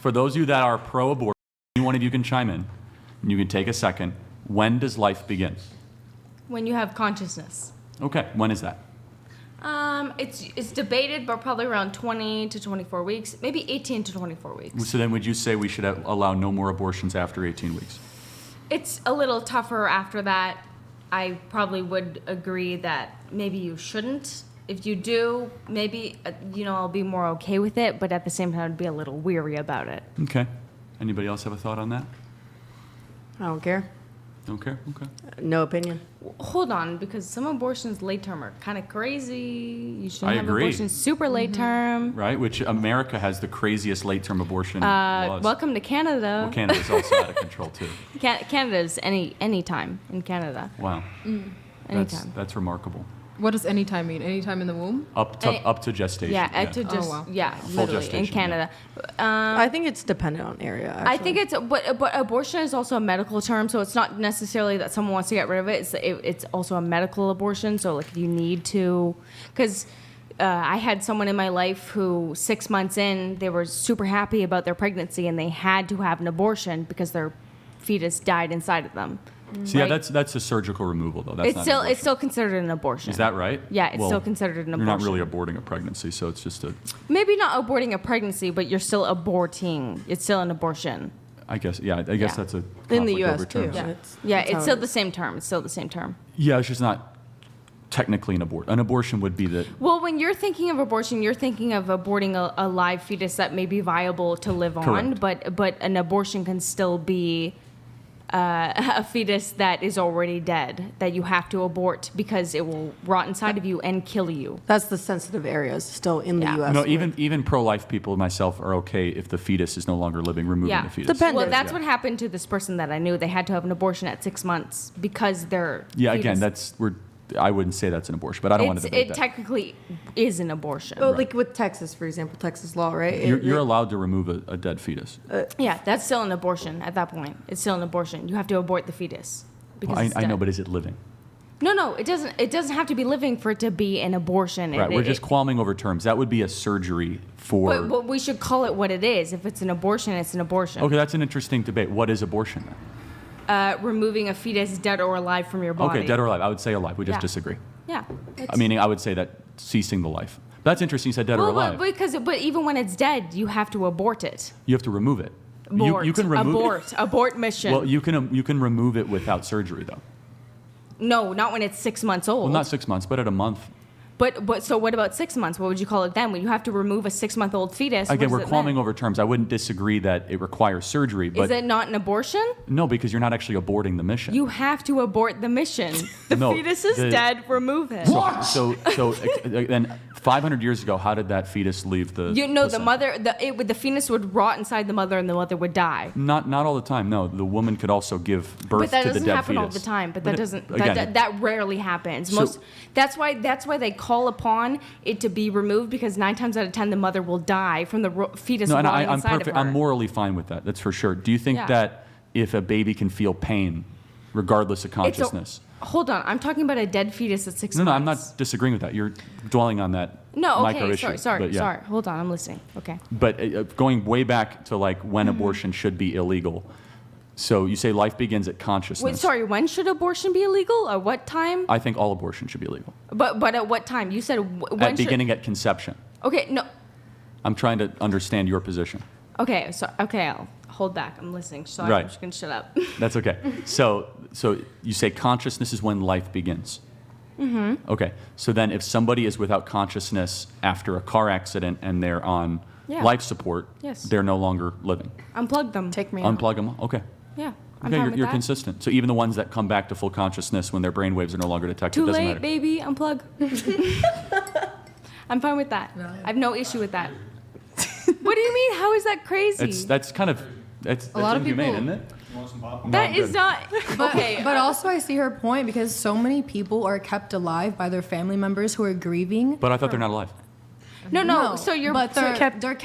For those of you that are pro-abortion, any one of you can chime in. You can take a second. When does life begin? When you have consciousness. Okay, when is that? It's debated, but probably around 20 to 24 weeks, maybe 18 to 24 weeks. So then would you say we should allow no more abortions after 18 weeks? It's a little tougher after that. I probably would agree that maybe you shouldn't. If you do, maybe, I'll be more okay with it, but at the same time, I'd be a little weary about it. Okay. Anybody else have a thought on that? I don't care. Don't care? Okay. No opinion. Hold on, because some abortions late term are kind of crazy. You shouldn't I have agree. abortions super late term. Right, which America has the craziest late-term abortion laws. Welcome to Canada. Well, Canada's also out of control, too. Canada's any time in Canada. Wow. Anytime. That's remarkable. What does any time mean? Any time in the womb? Up to gestation. Yeah, to Oh, just wow. Full literally in gestation, Canada. I think it's dependent on area. Actually. I think but abortion is also a medical term, so it's not necessarily that someone wants to get rid of it. It's also a medical abortion. So like if you need to, because I had someone in my life who 6 months in, they were super happy about their pregnancy and they had to have an abortion because their fetus died inside of them. So right? yeah, that's a surgical removal, though. That's It's still considered an abortion. Is that right? Yeah, it's Well, still considered an abortion. You're not really aborting a pregnancy, so it's just Maybe not aborting a pregnancy, but you're still aborting. It's still an abortion. I guess that's a conflict in the U.S. over too. terms. It's still the same term. It's still the same term. Yeah, it's just not technically an abortion. An abortion would be that. Well, when you're thinking of abortion, you're thinking of aborting a live fetus that may be viable to live on, but an abortion can still be a fetus that is already dead that you have to abort because it will rot inside of you and kill you. That's the sensitive areas still in the Yeah. U.S. No, even pro-life people, myself, are okay if the fetus is no longer living, removing the fetus. Dependent. Well, that's what happened to this person that I knew. They had to have an abortion at 6 months because their Yeah, fetus, again, I wouldn't say that's an abortion, but I don't want to debate it that. technically is an abortion. Oh, like with Texas, for example, Texas law, right? You're allowed to remove a dead fetus. Yeah, that's still an abortion at that point. It's still an abortion. You have to abort the fetus. Because it's I know, dead. but is it living? No, it doesn't. It doesn't have to be living for it to be an abortion. Right, we're just qualming over terms. That would be a surgery for. But we should call it what it is. If it's an abortion, it's an abortion. Okay, that's an interesting debate. What is abortion then? Removing a fetus, dead or alive, from your body. Okay, dead or alive. I would say alive. We just Yeah. disagree. Yeah. Meaning, I would say that ceasing the life. That's interesting. You said dead or alive. But even when it's dead, you have to abort it. You have to remove it. Abort. You can remove Abort mission. Well, you can remove it without surgery, though. No, not when it's 6 months old. Well, not 6 months, but at a month. But so what about 6 months? What would you call it then? When you have to remove a 6-month-old fetus? Again, what we're is it qualming then? over terms. I wouldn't disagree that it requires surgery, but Is it not an abortion? no, because you're not actually aborting the mission. You have to abort the mission. The No, fetus is dead. Remove it. So then 500 years ago, how did that fetus leave the? The placenta? mother, the fetus would rot inside the mother, and the mother would die. Not all the time. No, the woman could also give birth But that to the doesn't dead happen fetus. all the time. But that doesn't. Again, That rarely happens. So- That's why they call upon it to be removed, because 9 times out of 10 the mother will die from the fetus no, and rotting I'm inside perfect. of her. I'm morally fine with that. That's for sure. Do you think Yeah. that if a baby can feel pain, regardless of consciousness? Hold on, I'm talking about a dead fetus at 6 months. No, I'm not disagreeing with that. You're dwelling on that No, micro okay, issue. sorry. but yeah. Hold on, I'm listening. Okay. But going way back to like when Mm-hmm. abortion should be illegal. So you say life begins at consciousness. Wait, sorry. When should abortion be illegal? At what time? I think all abortion should be illegal. But at what time? You said when At beginning at conception. Okay, no. I'm trying to understand your position. Okay, I'll hold back. I'm listening. Sorry, Right. I'm just gonna shut up. That's okay. So you say consciousness is when life begins. Mm-hmm. Okay. So then if somebody is without consciousness after a car accident and they're on Yeah. life support, Yes. they're no longer living. Unplug them. Take me out. Unplug them. Okay. Yeah. I'm Okay, fine with you're that. consistent. So even the ones that come back to full consciousness when their brain waves are no longer detected, Too doesn't late, matter. baby. Unplug. I'm fine with that. I have no issue with that. What do you mean? How is that crazy? That's kind of that's lot of inhumane, people- isn't it? That is not But, okay. but also, I see her point because so many people are kept alive by their family members who are grieving. But I thought they're not alive. No. So you're but they're kept their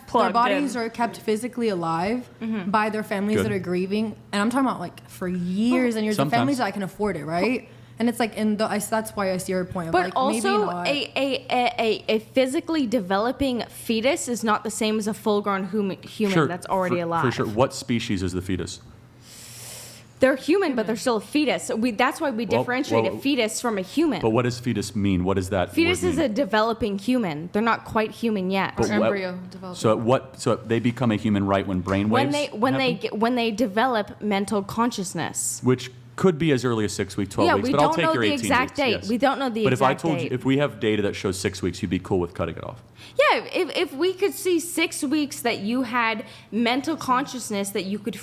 plugged bodies in. are kept physically alive Mm-hmm. by their families Good. that are grieving, and I'm talking about like for years and years. The Sometimes. families that can afford it, right? And it's like that's why I see your point. Of But like, also, maybe not. a physically developing fetus is not the same as a full-grown human Sure, that's already alive. For sure. What species is the fetus? They're human, but they're still a fetus. That's why we differentiate a fetus from a human. But what does fetus mean? What does that Fetus word is mean? a developing human. They're not quite human yet. But Embryo development. So they become a human right when brain waves when they develop mental consciousness. which could be as early as 6 weeks, 12 Yeah, weeks. we But I'll don't take know your the 18 exact weeks, date. yes. We don't know the But if I exact told you, date. if we have data that shows 6 weeks, you'd be cool with cutting it off. Yeah, if we could see 6 weeks that you had mental consciousness, that you could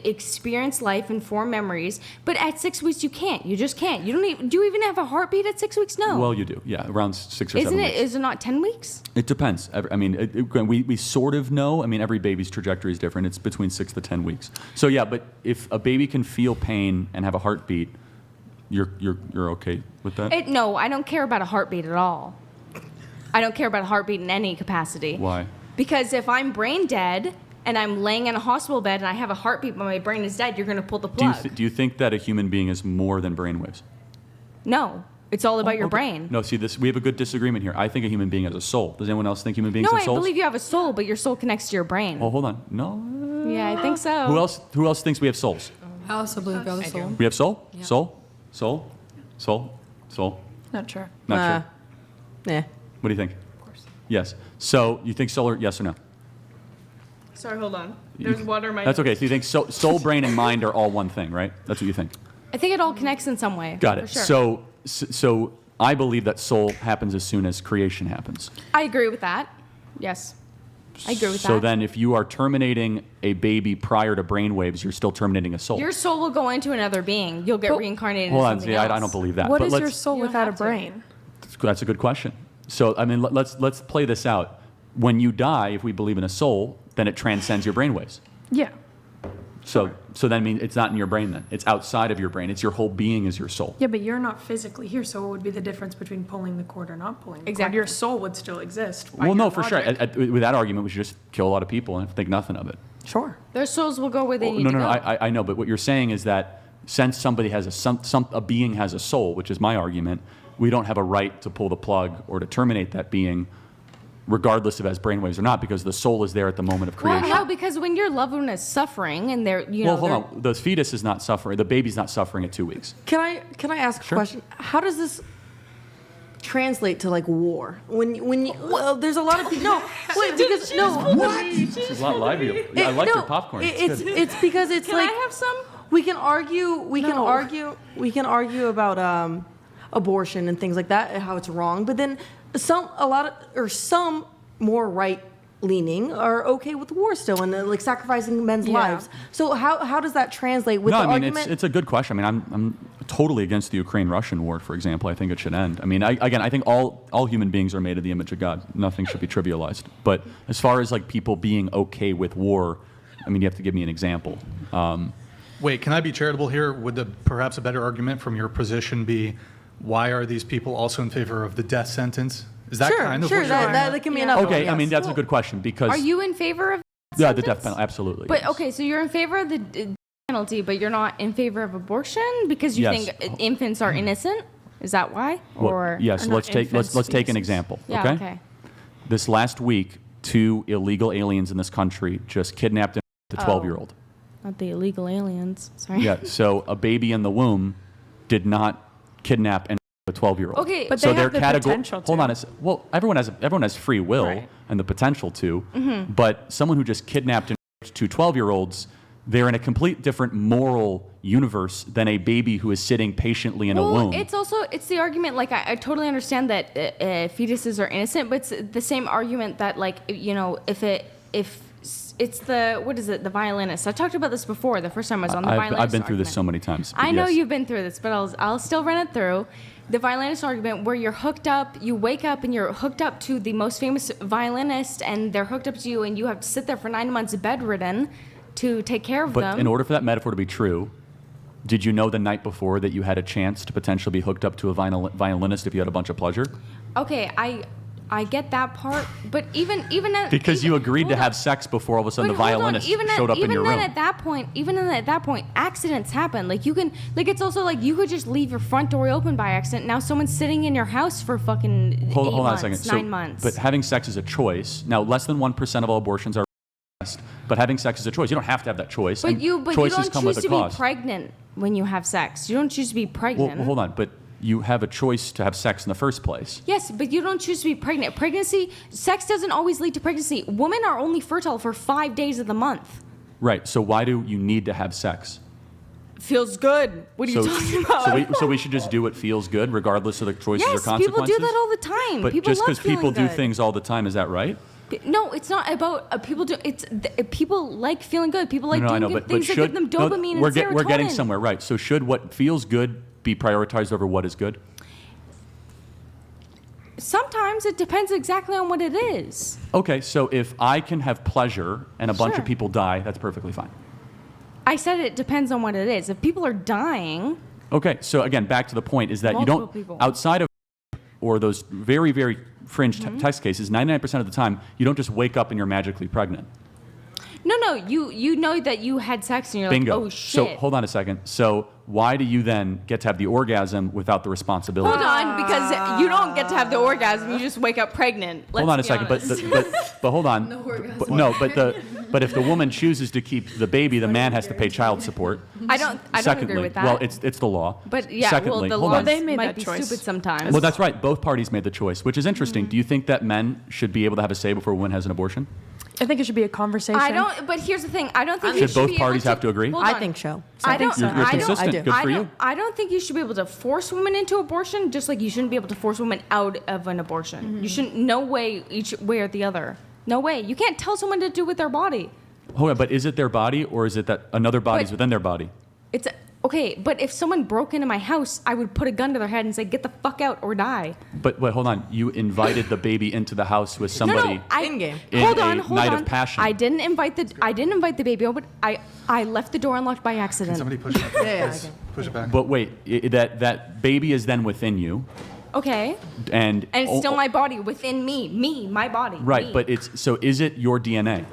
experience life and form memories, but at 6 weeks you can't. You just can't. You don't even. Do you even have a heartbeat at 6 weeks? No. Well, you do. Yeah, around 6 or 7 Isn't it? weeks. Is it not 10 weeks? It depends. I mean, we sort of know. I mean, every baby's trajectory is different. It's between 6 to 10 weeks. So yeah, but if a baby can feel pain and have a heartbeat, you're okay with that? No, I don't care about a heartbeat at all. I don't care about a heartbeat in any capacity. Why? Because if I'm brain dead and I'm laying in a hospital bed and I have a heartbeat but my brain is dead, you're going to pull the plug. Do you think that a human being is more than brainwaves? No, it's all about your brain. No, see this. We have a good disagreement here. I think a human being has a soul. Does anyone else think human beings No, have I souls? believe you have a soul, but your soul connects to your brain. Oh, hold on. No. Yeah, I think so. Who else thinks we have souls? I also believe you have a soul. We have soul? Soul? Not sure. Not sure. Yeah. What do you think? Of course. Yes. So you think soul, yes or no? Sorry, hold on. There's water in my... That's okay. So you think soul, brain, and mind are all one thing, right? That's what you think. I think it all connects in some way. Got for it. Sure. So I believe that soul happens as soon as creation happens. I agree with that. Yes. I agree with that. So then if you are terminating a baby prior to brainwaves, you're still terminating a soul. Your soul will go into another being. You'll get reincarnated Hold into on. something See, else. I don't believe that. What But is let's- your soul You don't without a have to. brain? That's a good question. So, I mean, let's play this out. When you die, if we believe in a soul, then it transcends your brainwaves. Yeah. So then, I mean, it's not in your brain then. It's outside of your brain. It's your whole being is your soul. Yeah, but you're not physically here, so what would be the difference between pulling the cord or not pulling the cord? Exactly. Your soul would still exist. by Well, no, your for sure. logic. With that argument, we should just kill a lot of people and think nothing of it. Sure. Their souls will go where they Well, need no, to no, go. I know, but what you're saying is that since somebody has a being has a soul, which is my argument, we don't have a right to pull the plug or to terminate that being, regardless if it has brainwaves or not, because the soul is there at the moment of Well, creation. no, because when your loved one is suffering and they're, you know, Well, hold on. The fetus is not suffering. The baby's not suffering at 2 weeks. Can I ask Sure. a question? How does this translate to like war? When you, there's a lot of people. No, wait, because no. This is a lot livelier. Yeah, I like no, your popcorn. It's good. it's because it's Can like I have some? we can argue about abortion and things like that and how it's wrong, but then some more right leaning are okay with war still and like sacrificing men's lives. So how does that translate with No, the I mean, argument? it's a good question. I mean, I'm totally against the Ukraine-Russian war, for example. I think it should end. I mean, I think all human beings are made in the image of God. Nothing should be trivialized. But as far as like people being okay with war, I mean, you have to give me an example. Wait, can I be charitable here? Would perhaps a better argument from your position be, why are these people also in favor of the death sentence? Is that kind of what you're that can be enough. Okay, I yes. mean, that's a good question because Are you in favor of yeah, the death penalty, absolutely. But yes. okay, so you're in favor of the penalty, but you're not in favor of abortion because you Yes. think infants are innocent? Is that why? Well, Or yes, or not let's take infants, let's take an fetuses. example. Yeah, okay? okay. This last week, 2 illegal aliens in this country just kidnapped a 12-year-old. Not the illegal aliens. Sorry. Yeah, so a baby in the womb did not kidnap a 12-year-old. Okay, But so they have their the potential Hold to. on a well, everyone has free will Right. and the potential to, Mm-hmm. but someone who just kidnapped 2 12-year-olds, they're in a complete different moral universe than a baby who is sitting patiently in a womb. It's the argument, like, I totally understand that fetuses are innocent, but it's the same argument that, like, you know, if it's the violinist. I talked about this before, the first time I was on the violinist I've been through this so argument. many times. but I know yes. you've been through this, but I'll still run it through. The violinist argument, where you're hooked up, you wake up and you're hooked up to the most famous violinist, and they're hooked up to you, and you have to sit there for 9 months bedridden to take care of But them. in order for that metaphor to be true, did you know the night before that you had a chance to potentially be hooked up to a violinist if you had a bunch of pleasure? Okay, I get that part, but even at, Because you agreed to have sex before all of a sudden the violinist showed up in your room. Even at that point, accidents happen. Like you can, like it's also like you could just leave your front door open by accident. Now someone's sitting in your house for fucking Hold 8 on months, a second. 9 months. But having sex is a choice. Now, less than 1% of all abortions are but having sex is a choice. You don't have to have that choice. But and you choices don't come choose with a to cost. be pregnant when you have sex. You don't choose to be pregnant. Well, hold on. But you have a choice to have sex in the first place. Yes, but you don't choose to be pregnant. Sex doesn't always lead to pregnancy. Women are only fertile for 5 days of the month. Right. So why do you need to have sex? Feels good. What are you talking about? So we should just do what feels good, regardless of the choices or Yes, consequences? people do that all the time. But People just love because people feeling do good. things all the time, is that right? No, it's not about people do. People like feeling good. People like No, I doing know, good but things that should give them dopamine and we're serotonin. we're getting somewhere, right? So should what feels good be prioritized over what is good? Sometimes it depends exactly on what it is. Okay, so if I can have pleasure and a bunch Sure. of people die, that's perfectly fine. I said it depends on what it is. If people are dying, Okay, so again, back to the point is that you Multiple don't, people. outside of or those very, very fringe Mm-hmm. test cases, 99% of the time, you don't just wake up and you're magically pregnant. no, you know that you had sex and you're Bingo. like, oh shit. So hold on a second. So why do you then get to have the orgasm without the responsibility? Hold on, because you don't get to have the orgasm. You just wake up pregnant. Let's Hold on a be second, honest. but hold on. But if the woman chooses to keep the baby, the man has to pay child support. I don't Secondly, agree with that. well, it's the law. But yeah, Secondly, well, the hold law on. They made might that be choice. stupid sometimes. Well, that's right. Both parties made the choice, which is interesting. Do you think that men should be able to have a say before a woman has an abortion? I think it should be a conversation. I don't. But here's the thing. I don't think you Should both be parties able have to agree? Hold I on. think so. I don't. so. You're I don't- consistent. I do. Good I for you. don't, I don't think you should be able to force women into abortion, just like you shouldn't be able to force women out of an abortion. You shouldn't. No way, each way or the other. No way. You can't tell someone to do with their body. Hold on, but is it their body or is it that another body's But- within their body? It's okay. But if someone broke into my house, I would put a gun to their head and say, "Get the fuck out or die." But hold on. You invited the baby into the house with somebody. No, I, In-game. In hold a on, hold night on. of passion. I didn't invite the baby over. But I left the door unlocked by accident. Somebody push it. Yeah, Please. okay. Push it back. But wait, that baby is then within you, Okay. and And it's still my body within me, my body. right. me. But is it your DNA?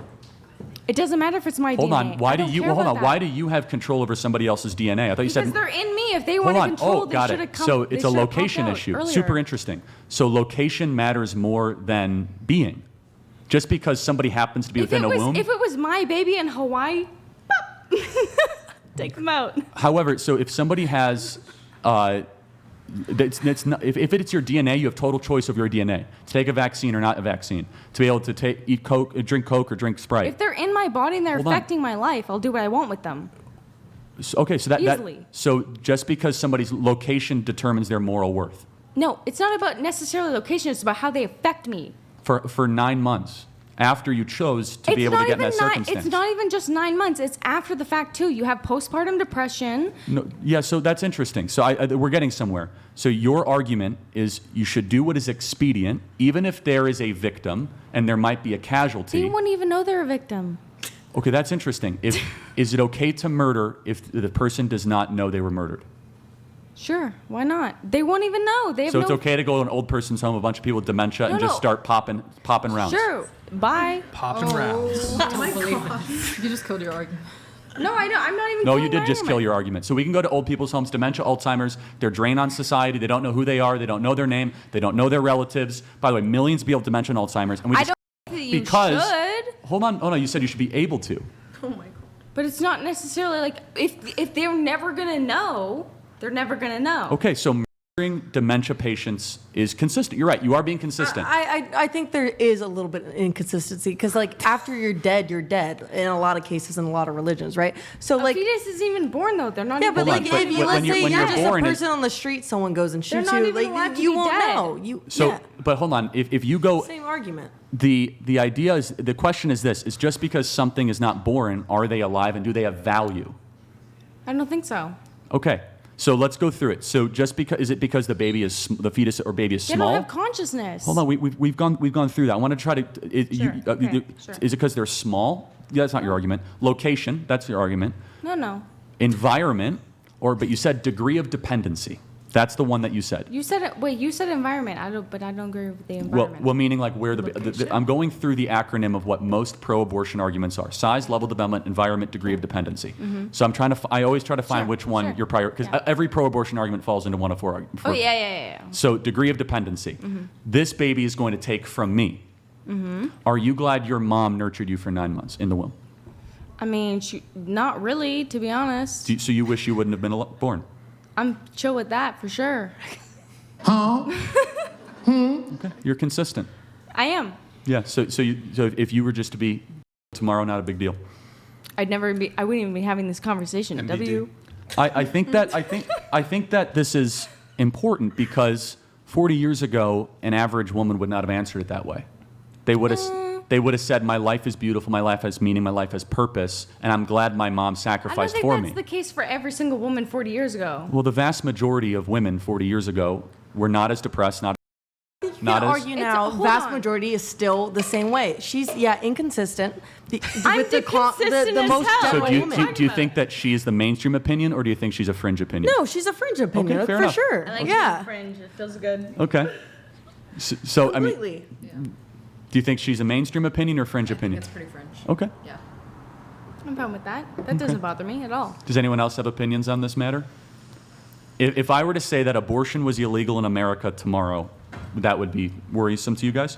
It doesn't matter if it's my Hold DNA. on. Why I do don't you? care Well, hold about on. that. Why do you have control over somebody else's DNA? I thought you Because said. they're in me. If they Hold wanted on. control, Oh, they got should it. have come. So they it's a should have location popped out issue. earlier. Super interesting. So location matters more than being. Just because somebody happens to be within a womb. If it was my baby in Hawaii, take them out. However, so if somebody has, it's not, if it's your DNA, you have total choice of your DNA to take a vaccine or not a vaccine. To be able to eat Coke, drink Coke, or drink Sprite. If they're in my body and they're Hold on. affecting my life, I'll do what I want with them. Okay, so Easily. so just because somebody's location determines their moral worth No, it's not about necessarily location. It's about how they affect me. for 9 months after you chose to be able to get in that circumstance. It's not even just 9 months. It's after the fact too. You have postpartum depression. No, yeah, so that's interesting. So we're getting somewhere. So your argument is you should do what is expedient, even if there is a victim and there might be a casualty. They wouldn't even know they're a victim. Okay, that's interesting. Is it okay to murder if the person does not know they were murdered? Sure, why not? They won't even know. They have So no. it's okay to go to an old person's home, a bunch of people with dementia, and No, just no. start popping rounds. Sure, bye. Popping rounds. Don't believe it. You just killed your argument. No, I don't. I'm not even. No, killing you did my just kill argument. your argument. So we can go to old people's homes, dementia, Alzheimer's. They're drain on society. They don't know who they are. They don't know their name. They don't know their relatives. By the way, millions of people with dementia and Alzheimer's. And we I just, don't think that you because should. hold on. Oh no, you said you should be able to. But it's not necessarily like if they're never gonna know, they're never gonna know. Okay, so murdering dementia patients is consistent. You're right. You are being consistent. I think there is a little bit of inconsistency because like after you're dead in a lot of cases in a lot of religions, right? So A like fetus isn't even born though. They're not. yeah, even but Hold like on, if but you when let's you're- say when you're you're just born, a it's- person on the street, someone goes and They're shoots not you, even allowed like to you be won't dead. know. You So, yeah. but hold on. If you go, Same argument. the idea is the question is this: is just because something is not born, are they alive and do they have value? I don't think so. Okay, so let's go through it. So just because is it because the fetus or baby is They small? don't have consciousness. Hold on, we've gone through that. I want to try to. Sure, okay, sure. Is it because they're small? Yeah, that's not your argument. Location, that's your argument. No. Environment, but you said degree of dependency. That's the one that you said. You said it. Wait, you said environment. But I don't agree with the environment. Well, meaning like where I'm going through the acronym of what most pro-abortion arguments are: size, level of development, environment, degree of dependency. So I'm trying to. I always try to find Sure, which one sure. your prior, because Yeah. every pro-abortion argument falls into one of four. Oh yeah. So degree of dependency. This baby is going to take from me. Are you glad your mom nurtured you for 9 months in the womb? I mean, not really, to be honest. So you wish you wouldn't have been born? I'm chill with that for sure. Okay, you're consistent. I am. Yeah. So if you were just to be tomorrow, not a big deal. I wouldn't even be having this conversation. MBD. W. I think that this is important because 40 years ago, an average woman would not have answered it that way. They would have said, "My life is beautiful. My life has meaning. My life has purpose, and I'm glad my mom I don't sacrificed think for that's me." the case for every single woman 40 years ago. Well, the vast majority of women 40 years ago were not as depressed, not You can't argue It's- now. hold Vast on. majority is still the same way. She's inconsistent. I'm with the inconsistent as most hell. So general do you, woman. do you think that she is the mainstream opinion, or do you think she's a fringe opinion? No, she's a fringe opinion, Okay, fair for enough. sure. Yeah, Fringe. It feels good. Okay. So I mean, completely. do you think she's a mainstream opinion or fringe opinion? It's pretty French. Okay. Yeah. I'm fine with that. That doesn't bother me at all. Does anyone else have opinions on this matter? If I were to say that abortion was illegal in America tomorrow, that would be worrisome to you guys?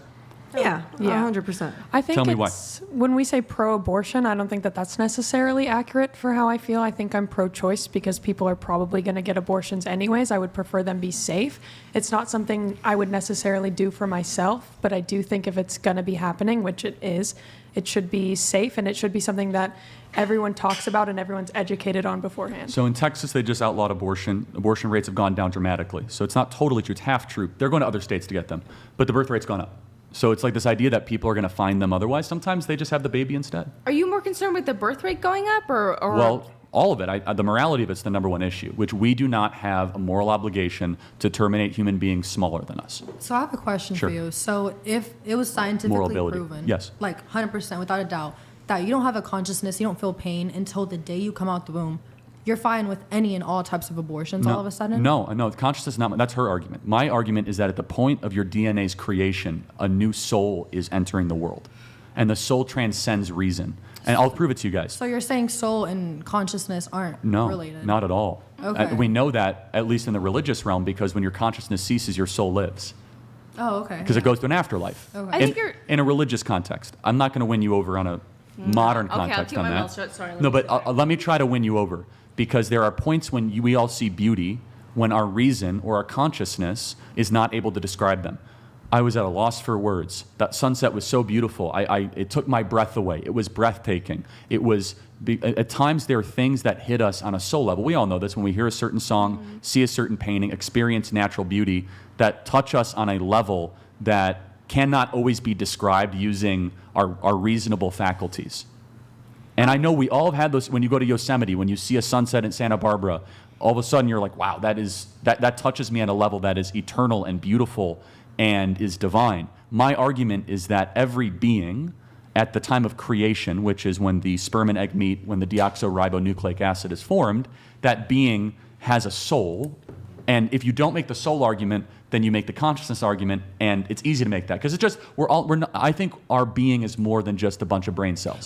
Yeah, Yeah. 100%. I think Tell me why. when we say pro-abortion, I don't think that that's necessarily accurate for how I feel. I think I'm pro-choice because people are probably going to get abortions anyways. I would prefer them be safe. It's not something I would necessarily do for myself, but I do think if it's going to be happening, which it is, it should be safe and it should be something that everyone talks about and everyone's educated on beforehand. So in Texas, they just outlawed abortion. Abortion rates have gone down dramatically. So it's not totally true. It's half true. They're going to other states to get them. But the birth rate's gone up. So it's like this idea that people are going to find them otherwise. Sometimes they just have the baby instead. Are you more concerned with the birth rate going up or Well, all of it. The morality of it's the number one issue, which we do not have a moral obligation to terminate human beings smaller than us. So I have a question Sure. for you. So if it was scientifically Moral ability. proven, Yes. like 100% without a doubt, that you don't have a consciousness, you don't feel pain until the day you come out the womb, you're fine with any and all types of abortions all of a sudden? No, consciousness is not, that's her argument. My argument is that at the point of your DNA's creation, a new soul is entering the world. And the soul transcends reason. And I'll prove it to you guys. So you're saying soul and consciousness aren't No, related? not at all. Okay. We know that, at least in the religious realm, because when your consciousness ceases, your soul lives. Oh, okay. Because it goes to an afterlife. Okay. I think you're- in a religious context. I'm not going to win you over on a modern Okay, I'll context keep on my that. mouth shut. Sorry, let no, me but sit there. let me try to win you over, because there are points when we all see beauty when our reason or our consciousness is not able to describe them. I was at a loss for words. That sunset was so beautiful. It took my breath away. It was breathtaking. It was at times there are things that hit us on a soul level. We all know this when we hear a certain song, see a certain painting, experience natural beauty that touch us on a level that cannot always be described using our reasonable faculties. And I know we all have had those when you go to Yosemite, when you see a sunset in Santa Barbara, all of a sudden you're like, wow, that touches me on a level that is eternal and beautiful and is divine. My argument is that every being at the time of creation, which is when the sperm and egg meet, when the deoxyribonucleic acid is formed, that being has a soul. And if you don't make the soul argument, then you make the consciousness argument, and it's easy to make that because it's just I think our being is more than just a bunch of brain cells.